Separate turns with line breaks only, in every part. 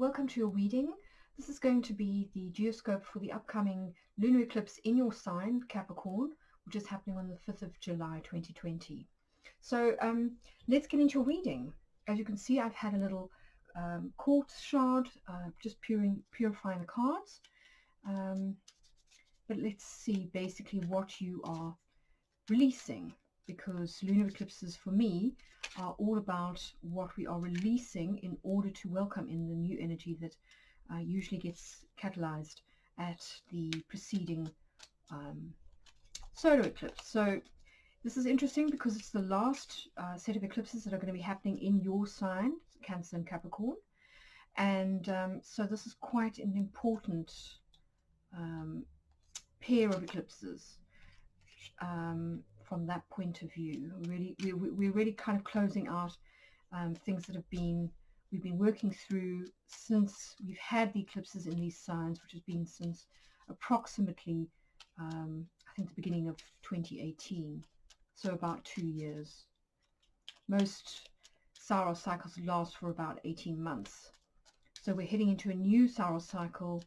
welcome to your reading. This is going to be the geoscope for the upcoming lunar eclipse in your sign, Capricorn, which is happening on the 5th of July 2020. So let's get into your reading. As you can see, I've had a little quartz shard, just purifying the cards. But let's see basically what you are releasing, because lunar eclipses for me are all about what we are releasing in order to welcome in the new energy that usually gets catalyzed at the preceding solar eclipse. So this is interesting because it's the last set of eclipses that are going to be happening in your sign, Cancer and Capricorn. And so this is quite an important pair of eclipses. From that point of view, we're really kind of closing out things that we've been working through since we've had the eclipses in these signs, which has been since approximately I think the beginning of 2018, so about 2 years. Most Saros cycles last for about 18 months, so we're heading into a new Saros cycle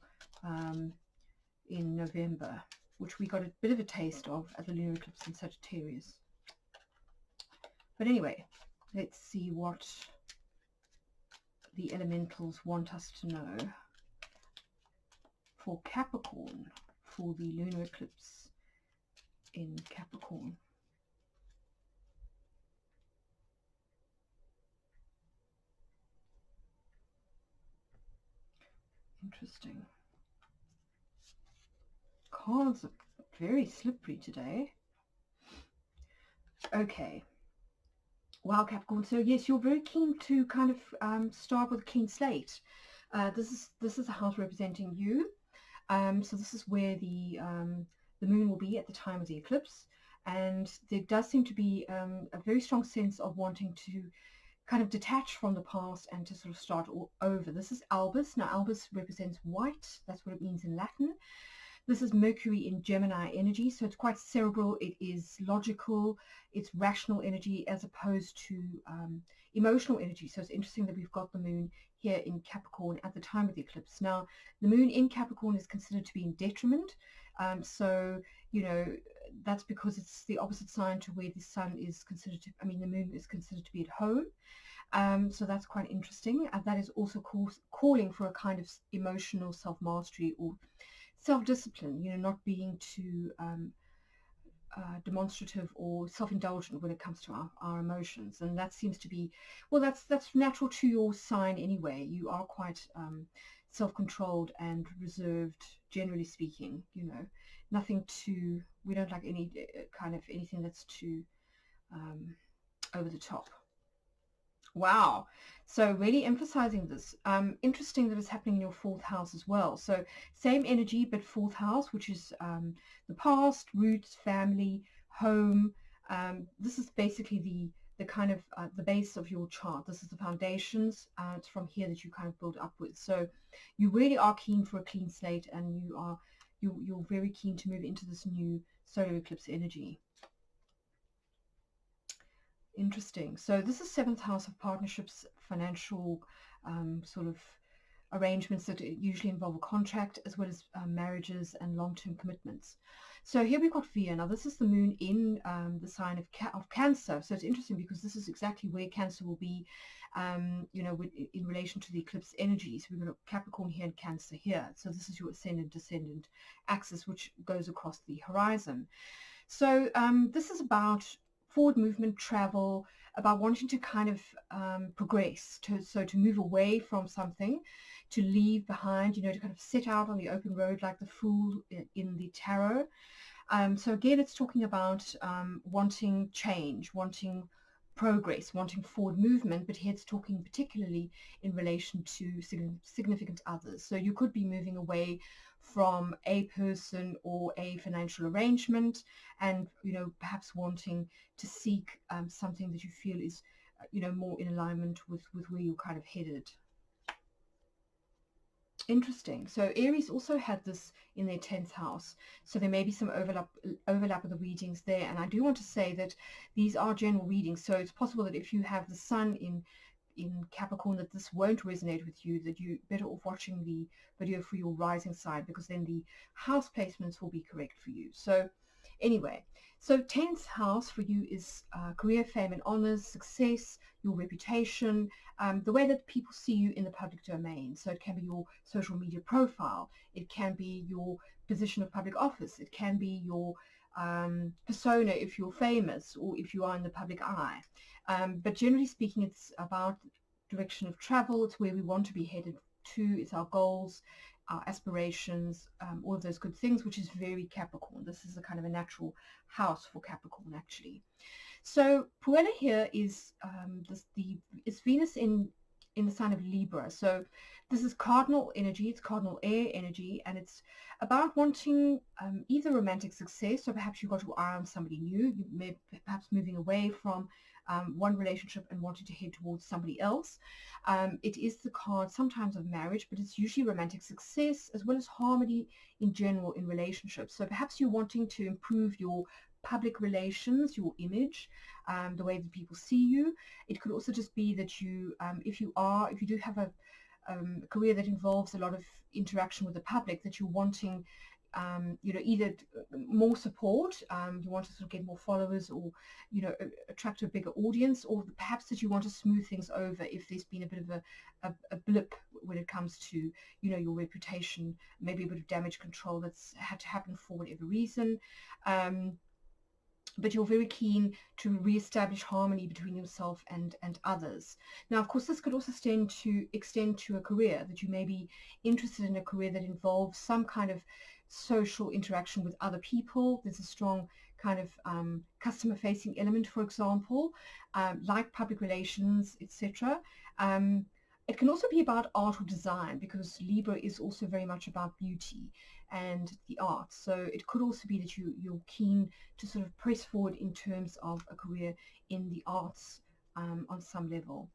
in November, which we got a bit of a taste of at the lunar eclipse in Sagittarius. But anyway, let's see what the elementals want us to know for Capricorn, for the lunar eclipse in Capricorn. Interesting. Cards are very slippery today. Okay. Wow, Capricorn. So yes, you're very keen to kind of start with a clean slate. This is a house representing you. So this is where the moon will be at the time of the eclipse, and there does seem to be a very strong sense of wanting to kind of detach from the past and to sort of start all over. This is Albus. Now, Albus represents white. That's what it means in Latin. This is Mercury in Gemini energy, so it's quite cerebral. It is logical. It's rational energy as opposed to emotional energy. So it's interesting that we've got the moon here in Capricorn at the time of the eclipse. Now, the moon in Capricorn is considered to be in detriment. So, you know, that's because it's the opposite sign to where the sun is considered to, the moon is considered to be at home. So that's quite interesting. That is also calling for a kind of emotional self-mastery or self-discipline, you know, not being too demonstrative or self-indulgent when it comes to our emotions. And that seems to be, well, that's natural to your sign anyway. You are quite self-controlled and reserved, generally speaking, you know, we don't like any kind of anything that's too over the top. Wow. So really emphasizing this. Interesting that it's happening in your 4th house as well. So same energy, but 4th house, which is the past, roots, family, home. This is basically the kind of the base of your chart. This is the foundations. It's from here that you kind of build upwards. So you really are keen for a clean slate, and you're very keen to move into this new solar eclipse energy. Interesting. So this is 7th house of partnerships, financial sort of arrangements that usually involve a contract, as well as marriages and long-term commitments. So here we've got Via. Now this is the moon in the sign of Cancer. So it's interesting because this is exactly where Cancer will be, you know, in relation to the eclipse energy. So we've got Capricorn here and Cancer here. So this is your ascendant-descendant axis, which goes across the horizon. So this is about forward movement, travel, about wanting to kind of progress, to move away from something, to leave behind, you know, to kind of set out on the open road like the Fool in the tarot. So again, it's talking about wanting change, wanting progress, wanting forward movement, but here it's talking particularly in relation to significant others. So you could be moving away from a person or a financial arrangement, and, you know, perhaps wanting to seek something that you feel is, you know, more in alignment with where you're kind of headed. Interesting. So Aries also had this in their 10th house. So there may be some overlap of the readings there. And I do want to say that these are general readings. So it's possible that if you have the sun in Capricorn that this won't resonate with you, that you're better off watching the video for your rising sign, because then the house placements will be correct for you. So anyway, so 10th house for you is career, fame and honors, success, your reputation, the way that people see you in the public domain. So it can be your social media profile, it can be your position of public office, it can be your persona if you're famous or if you are in the public eye. But generally speaking, it's about direction of travel. It's where we want to be headed to. It's our goals, our aspirations, all of those good things, which is very Capricorn. This is a kind of a natural house for Capricorn, actually. So Puella here is it's Venus in the sign of Libra. So this is cardinal energy, it's cardinal air energy, and it's about wanting either romantic success, so perhaps you've got your eye on somebody new, you may perhaps moving away from one relationship and wanting to head towards somebody else. It is the card sometimes of marriage, but it's usually romantic success as well as harmony in general in relationships. So perhaps you're wanting to improve your public relations, your image, the way that people see you. It could also just be that you, if you do have a career that involves a lot of interaction with the public, that you're wanting, either more support, you want to sort of get more followers, or, attract a bigger audience, or perhaps that you want to smooth things over if there's been a bit of a blip when it comes to, your reputation, maybe a bit of damage control that's had to happen for whatever reason. But you're very keen to re-establish harmony between yourself and others. Now, of course, this could also extend to a career, that you may be interested in a career that involves some kind of social interaction with other people. There's a strong kind of customer-facing element, for example, like public relations, etc. It can also be about art or design, because Libra is also very much about beauty and the arts. So it could also be that you're keen to sort of press forward in terms of a career in the arts on some level.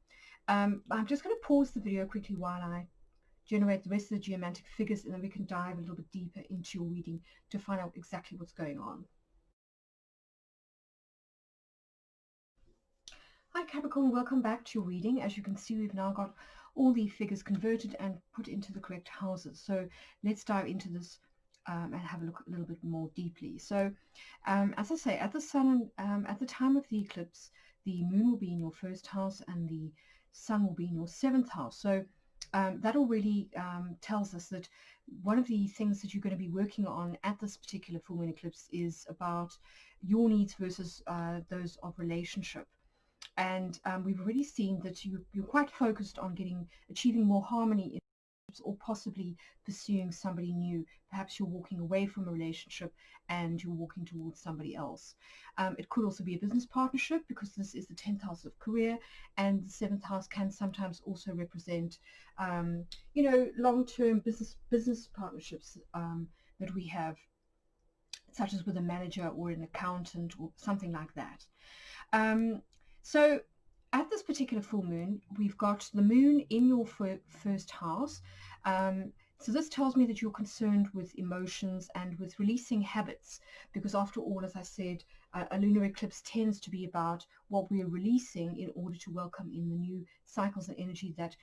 I'm just going to pause the video quickly while I generate the rest of the geomantic figures, and then we can dive a little bit deeper into your reading to find out exactly what's going on. Hi Capricorn, welcome back to your reading. As you can see, we've now got all the figures converted and put into the correct houses. So let's dive into this and have a look a little bit more deeply. So as I say, at the sun, at the time of the eclipse, the moon will be in your first house and the sun will be in your seventh house. So that already tells us that one of the things that you're going to be working on at this particular full moon eclipse is about your needs versus those of relationship. And we've already seen that you're quite focused on achieving more harmony in or possibly pursuing somebody new. Perhaps you're walking away from a relationship and you're walking towards somebody else. It could also be a business partnership, because this is the 10th house of career, and the 7th house can sometimes also represent long-term business partnerships that we have, such as with a manager or an accountant or something like that. So at this particular full moon, we've got the moon in your first house. So this tells me that you're concerned with emotions and with releasing habits, because after all, as I said, a lunar eclipse tends to be about what we're releasing in order to welcome in the new cycles and energy that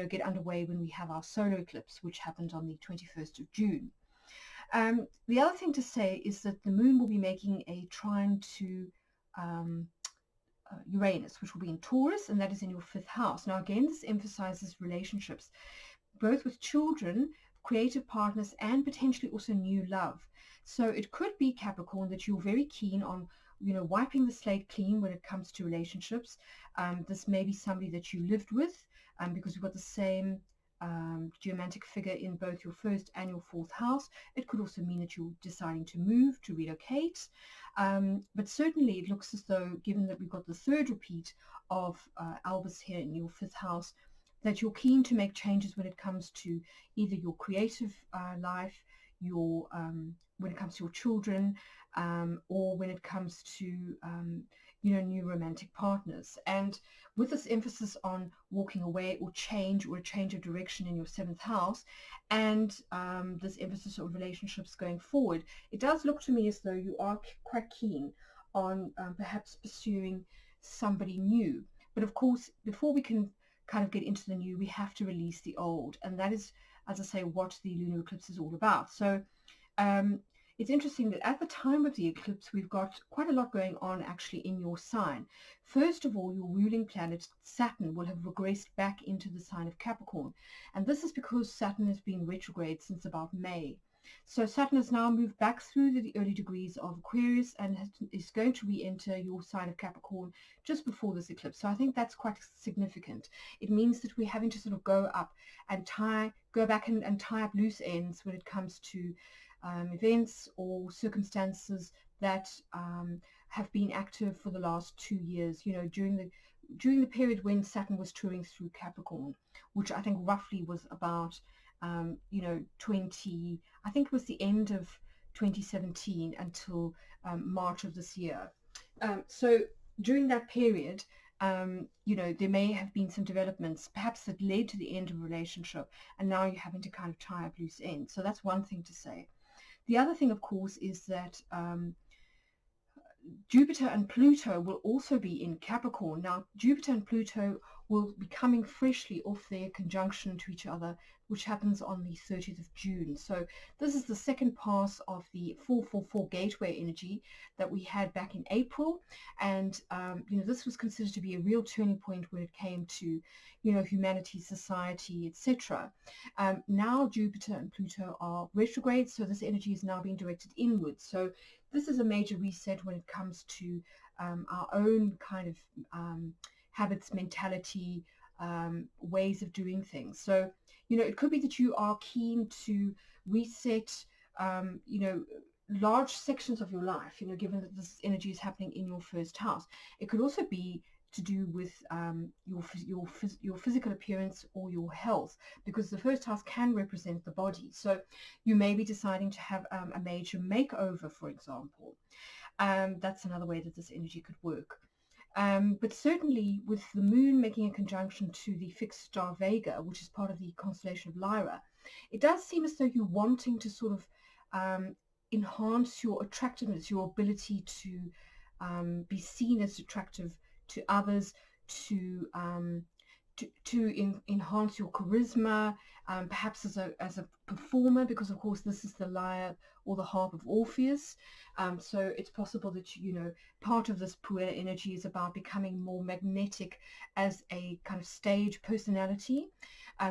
get underway when we have our solar eclipse, which happened on the 21st of June. The other thing to say is that the moon will be making a trine to Uranus, which will be in Taurus, and that is in your 5th house. Now again, this emphasizes relationships, both with children, creative partners, and potentially also new love. So it could be, Capricorn, that you're very keen on wiping the slate clean when it comes to relationships. This may be somebody that you lived with, because you've got the same geomantic figure in both your 1st and your 4th house. It could also mean that you're deciding to move, to relocate. But certainly it looks as though, given that we've got the 3rd repeat of Albus here in your 5th house, that you're keen to make changes when it comes to either your creative life, when it comes to your children, or when it comes to new romantic partners. And with this emphasis on walking away or a change of direction in your 7th house, and this emphasis on relationships going forward, it does look to me as though you are quite keen on perhaps pursuing somebody new. But of course, before we can kind of get into the new, we have to release the old. And that is, as I say, what the lunar eclipse is all about. So it's interesting that at the time of the eclipse, we've got quite a lot going on actually in your sign. First of all, your ruling planet, Saturn, will have regressed back into the sign of Capricorn. And this is because Saturn has been retrograde since about May. So Saturn has now moved back through the early degrees of Aquarius and is going to re-enter your sign of Capricorn just before this eclipse. So I think that's quite significant. It means that we're having to sort of go back and tie up loose ends when it comes to events or circumstances that have been active for the last 2 years, during the period when Saturn was touring through Capricorn, which I think roughly was about I think it was the end of 2017 until March of this year. So during that period, there may have been some developments, perhaps that led to the end of a relationship, and now you're having to kind of tie up loose ends. So that's one thing to say. The other thing, of course, is that Jupiter and Pluto will also be in Capricorn. Now, Jupiter and Pluto will be coming freshly off their conjunction to each other, which happens on the 30th of June. So this is the second pass of the 444 gateway energy that we had back in April. And, this was considered to be a real turning point when it came to, humanity, society, etc. Now Jupiter and Pluto are retrograde, so this energy is now being directed inwards. So this is a major reset when it comes to our own kind of habits, mentality, ways of doing things. So, it could be that you are keen to reset, large sections of your life, given that this energy is happening in your first house. It could also be to do with your physical appearance or your health, because the first house can represent the body. So you may be deciding to have a major makeover, for example. That's another way that this energy could work. But certainly with the moon making a conjunction to the fixed star Vega, which is part of the constellation of Lyra, it does seem as though you're wanting to sort of enhance your attractiveness, your ability to be seen as attractive to others, to enhance your charisma, perhaps as a performer, because of course this is the lyre or the harp of Orpheus. So it's possible that part of this Puella energy is about becoming more magnetic as a kind of stage personality.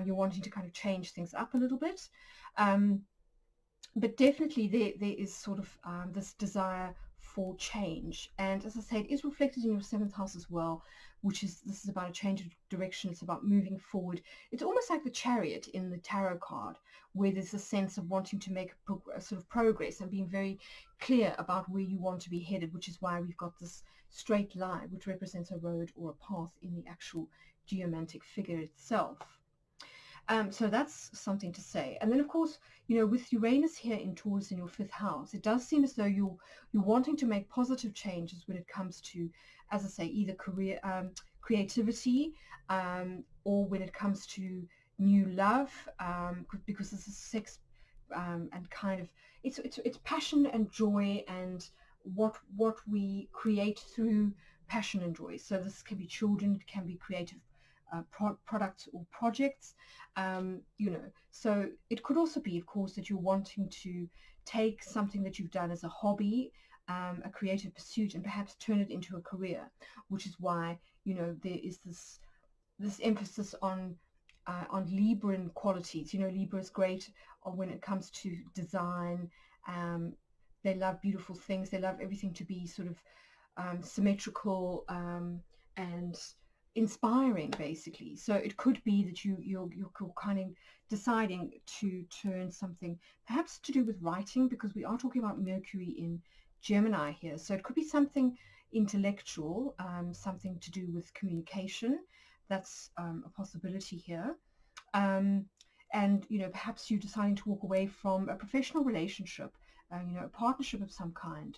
You're wanting to kind of change things up a little bit. But definitely there is sort of this desire for change, and as I say, it is reflected in your 7th house as well, this is about a change of direction. It's about moving forward. It's almost like the Chariot in the tarot card, where there's a sense of wanting to make a sort of progress and being very clear about where you want to be headed, which is why we've got this straight line which represents a road or a path in the actual geomantic figure itself. So that's something to say. And then, of course, with Uranus here in Taurus in your 5th house, it does seem as though you're wanting to make positive changes when it comes to, as I say, either career, creativity, or when it comes to new love, because this is sex, and kind of it's passion and joy, and what we create through passion and joy. So this can be children, it can be creative products or projects, so it could also be, of course, that you're wanting to take something that you've done as a hobby, a creative pursuit, and perhaps turn it into a career, which is why there is this emphasis on Libran qualities. Libra is great when it comes to design. They love beautiful things. They love everything to be sort of symmetrical and inspiring, basically. So it could be that you're kind of deciding to turn something perhaps to do with writing, because we are talking about Mercury in Gemini here. So it could be something intellectual, something to do with communication. That's a possibility here. And perhaps you're deciding to walk away from a professional relationship, a partnership of some kind,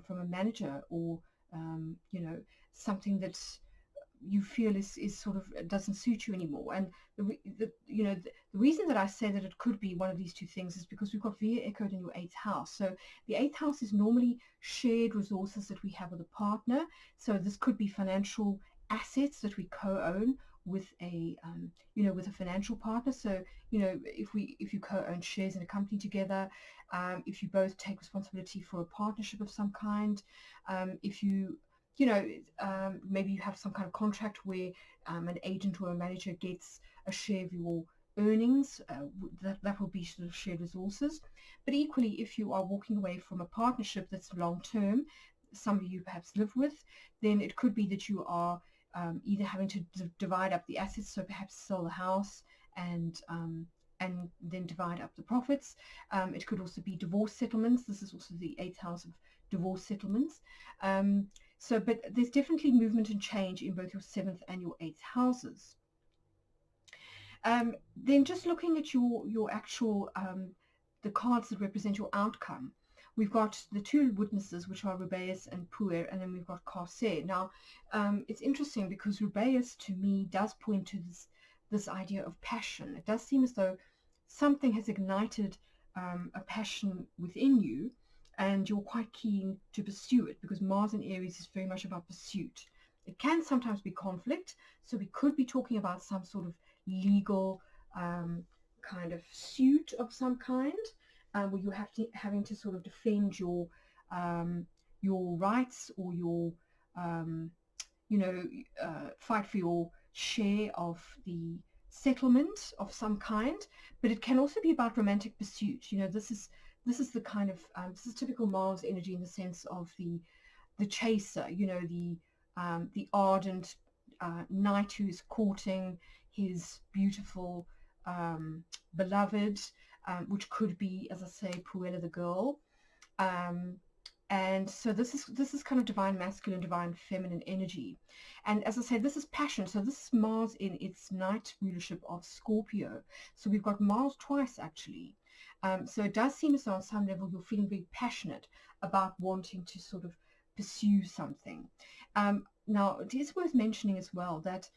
from a manager, or something that's you feel is sort of doesn't suit you anymore. And the reason that I say that it could be one of these two things is because we've got Via echoed in your 8th house. So the 8th house is normally shared resources that we have with a partner. So this could be financial assets that we co-own with a with a financial partner. So if you co-own shares in a company together, if you both take responsibility for a partnership of some kind, if maybe you have some kind of contract where an agent or a manager gets a share of your earnings, that will be sort of shared resources. But equally, if you are walking away from a partnership that's long term, somebody you perhaps live with, then it could be that you are either having to divide up the assets, so perhaps sell the house and then divide up the profits. It could also be divorce settlements. This is also the 8th house of divorce settlements. But there's definitely movement and change in both your 7th and your 8th houses. Then just looking at your actual the cards that represent your outcome, we've got the two witnesses, which are Rubeus and Puer, and then we've got Carcer. Now, it's interesting because Rubeus, to me, does point to this idea of passion. It does seem as though something has ignited a passion within you, and you're quite keen to pursue it, because Mars in Aries is very much about pursuit. It can sometimes be conflict, so we could be talking about some sort of legal kind of suit of some kind, where you having to sort of defend your rights, or your fight for your share of the settlement of some kind. But it can also be about romantic pursuit. This is the kind of this is typical Mars energy, in the sense of the chaser, the ardent knight who is courting his beautiful beloved, which could be, as I say, Puella the girl. And so this is kind of divine masculine, divine feminine energy. And as I say, this is passion. So this is Mars in its night rulership of Scorpio. So we've got Mars twice, actually. So it does seem as though on some level you're feeling very passionate about wanting to sort of pursue something. Now, it is worth mentioning as well that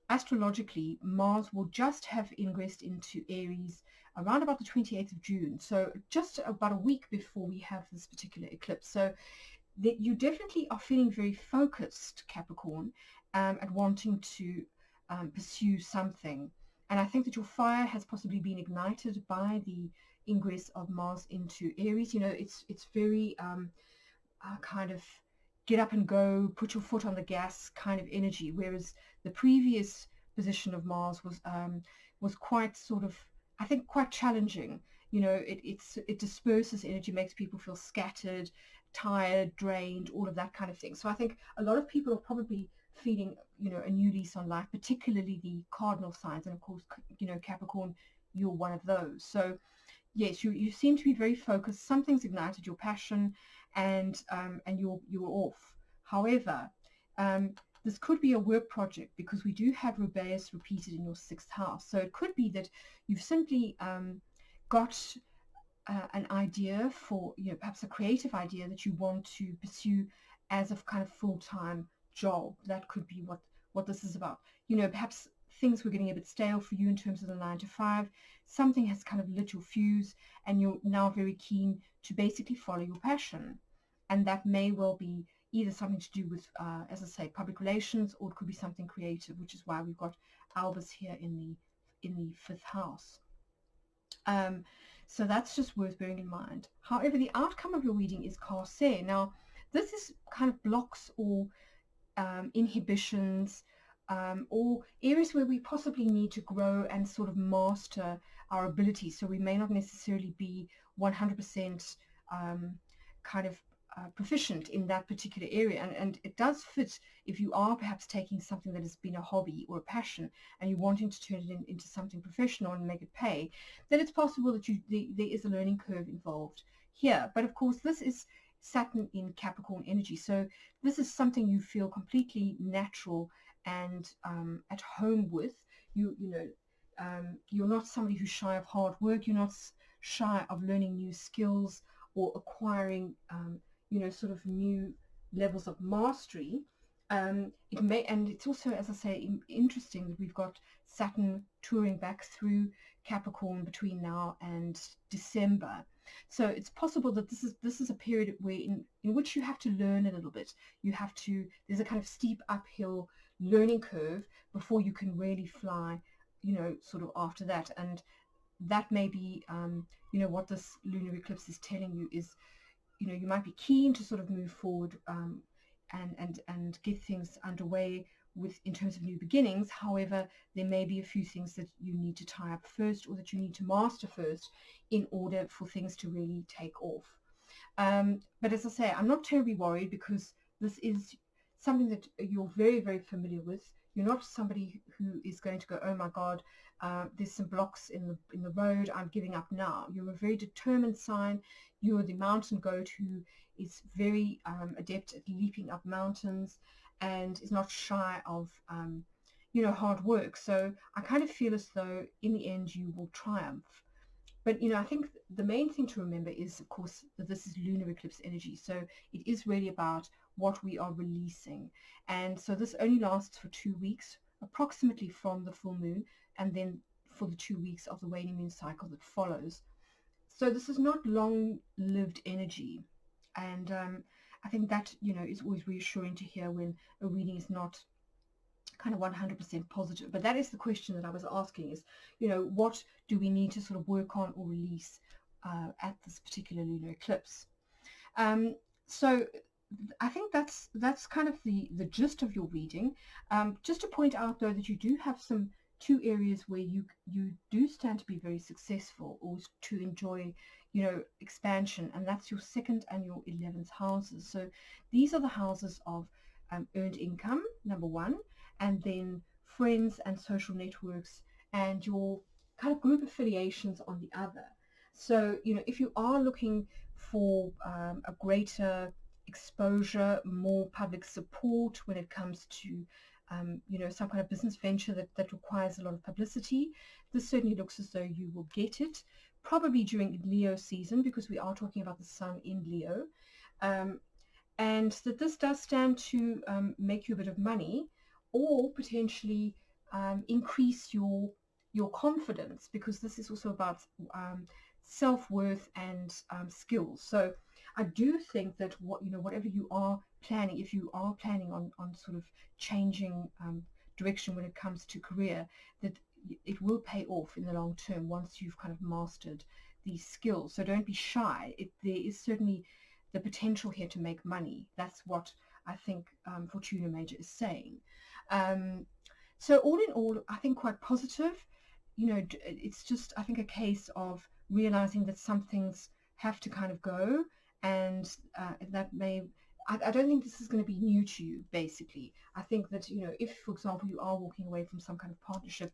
astrologically, Mars will just have ingressed into Aries around about the 28th of June. So just about a week before we have this particular eclipse. So that you definitely are feeling very focused, Capricorn, at wanting to pursue something. And I think that your fire has possibly been ignited by the ingress of Mars into Aries. It's very kind of get up and go, put your foot on the gas kind of energy, whereas the previous position of Mars was quite sort of, I think, quite challenging. It disperses energy, makes people feel scattered, tired, drained, all of that kind of thing. So I think a lot of people are probably feeling, a new lease on life, particularly the cardinal signs, and of course, Capricorn, you're one of those. So yes, you seem to be very focused. Something's ignited your passion, and you're off. However, this could be a work project, because we do have Rubeus repeated in your 6th house. So it could be that you've simply got an idea for, perhaps a creative idea that you want to pursue as a kind of full-time job. That could be what this is about. Perhaps things were getting a bit stale for you in terms of the 9 to 5. Something has kind of lit your fuse, and you're now very keen to basically follow your passion. And that may well be either something to do with, as I say, public relations, or it could be something creative, which is why we've got Albus here in the 5th house. So that's just worth bearing in mind. However, the outcome of your reading is Carcer. Now, this is kind of blocks or inhibitions, or areas where we possibly need to grow and sort of master our abilities. So we may not necessarily be 100% kind of proficient in that particular area, and it does fit if you are perhaps taking something that has been a hobby or a passion and you're wanting to turn it into something professional and make it pay. Then it's possible that there is a learning curve involved here. But of course, this is Saturn in Capricorn energy, so this is something you feel completely natural and at home with. You're not somebody who's shy of hard work. You're not shy of learning new skills or acquiring sort of new levels of mastery. And it's also, as I say, interesting that we've got Saturn touring back through Capricorn between now and December. So it's possible that this is a period where in which you have to learn a little bit. There's a kind of steep uphill learning curve before you can really fly, sort of after that. And that may be, what this lunar eclipse is telling you is, you might be keen to sort of move forward, and get things underway in terms of new beginnings. However, there may be a few things that you need to tie up first, or that you need to master first, in order for things to really take off. But as I say, I'm not terribly worried, because this is something that you're very, very familiar with. You're not somebody who is going to go, oh my God, there's some blocks in the road, I'm giving up now. You're a very determined sign. You're the mountain goat who is very adept at leaping up mountains, and is not shy of hard work. So I kind of feel as though in the end you will triumph. But I think the main thing to remember is, of course, that this is lunar eclipse energy. So it is really about what we are releasing. And so this only lasts for 2 weeks, approximately from the full moon, and then for the 2 weeks of the waning moon cycle that follows. So this is not long-lived energy. And I think that, is always reassuring to hear when a reading is not kind of 100% positive. But that is the question that I was asking, is, what do we need to sort of work on or release at this particular lunar eclipse? So I think that's kind of the gist of your reading. Just to point out, though, that you do have two areas where you do stand to be very successful, or to enjoy expansion, and that's your 2nd and your 11th houses. So these are the houses of earned income, number one, and then friends and social networks, and your kind of group affiliations on the other. So if you are looking for a greater exposure, more public support when it comes to some kind of business venture that requires a lot of publicity, this certainly looks as though you will get it, probably during Leo season, because we are talking about the sun in Leo, and that this does stand to make you a bit of money, or potentially increase your confidence, because this is also about self-worth and skills. So I do think that whatever you are planning, if you are planning on sort of changing direction when it comes to career, that it will pay off in the long term once you've kind of mastered these skills. So don't be shy. There is certainly the potential here to make money. That's what I think Fortuna Major is saying. So all in all, I think quite positive. It's just, I think, a case of realizing that some things have to kind of go, and that may, I don't think this is going to be new to you, basically. I think that, if, for example, you are walking away from some kind of partnership,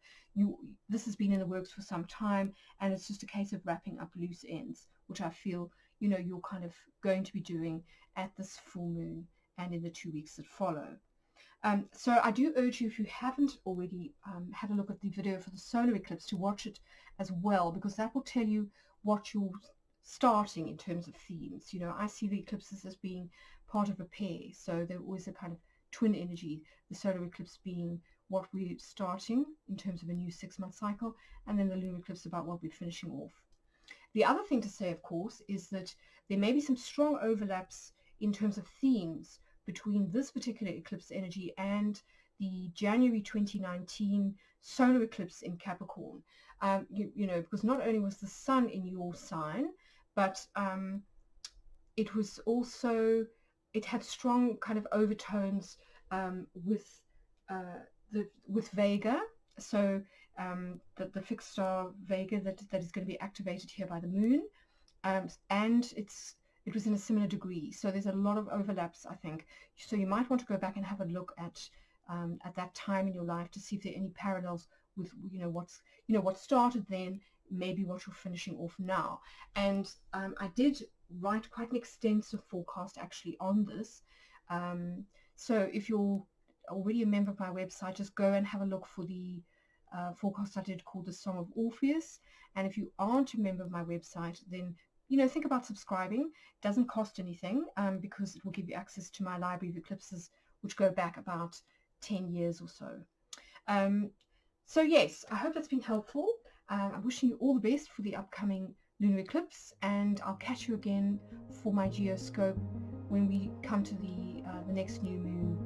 this has been in the works for some time, and it's just a case of wrapping up loose ends, which I feel, you're kind of going to be doing at this full moon and in the 2 weeks that follow. So I do urge you, if you haven't already had a look at the video for the solar eclipse, to watch it as well, because that will tell you what you're starting in terms of themes. I see the eclipses as being part of a pair, so they're always a kind of twin energy, the solar eclipse being what we're starting in terms of a new 6-month cycle, and then the lunar eclipse about what we're finishing off. The other thing to say, of course, is that there may be some strong overlaps in terms of themes between this particular eclipse energy and the January 2019 solar eclipse in Capricorn. Because not only was the sun in your sign, but it was also, it had strong kind of overtones with Vega. So the fixed star Vega that is going to be activated here by the moon, and it was in a similar degree. So there's a lot of overlaps, I think. So you might want to go back and have a look at that time in your life to see if there are any parallels with what started then, maybe what you're finishing off now. And I did write quite an extensive forecast actually on this. So if you're already a member of my website, just go and have a look for the forecast I did called The Song of Orpheus. And if you aren't a member of my website, then think about subscribing. It doesn't cost anything, because it will give you access to my library of eclipses, which go back about 10 years or so. So yes, I hope that's been helpful. I'm wishing you all the best for the upcoming lunar eclipse, and I'll catch you again for my geoscope when we come to the next new moon